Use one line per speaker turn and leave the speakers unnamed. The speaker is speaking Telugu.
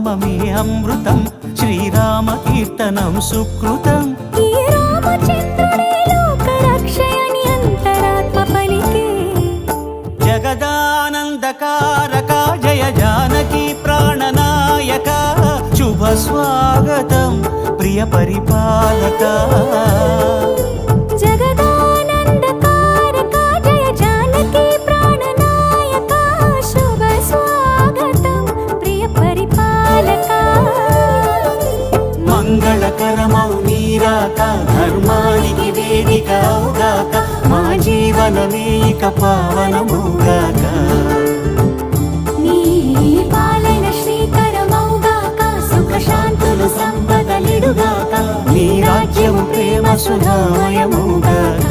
నామమే అమృతం, శ్రీరామ కీర్తనం సుకృతం.
ఈ రామచంద్రుడే లోకరక్షయని అంతరాత్మ పలికే.
జగదానందకారక జయ జానకి ప్రాణనాయక, శుభ స్వాగతం ప్రియ పరిపాలక.
జగదానందకారక జయ జానకి ప్రాణనాయక, శుభ స్వాగతం ప్రియ పరిపాలక.
మంగళకరమౌ నీరాక, ధర్మానికి వేదిక అవుగాక, మా జీవనమే ఇక పావనమౌగాక.
నీ పాలన శ్రీకరమౌగాక, సుఖ శాంతులు సంపదలిడుగాక,
నీ రాజ్యము ప్రేమ సుధామయమౌగాక.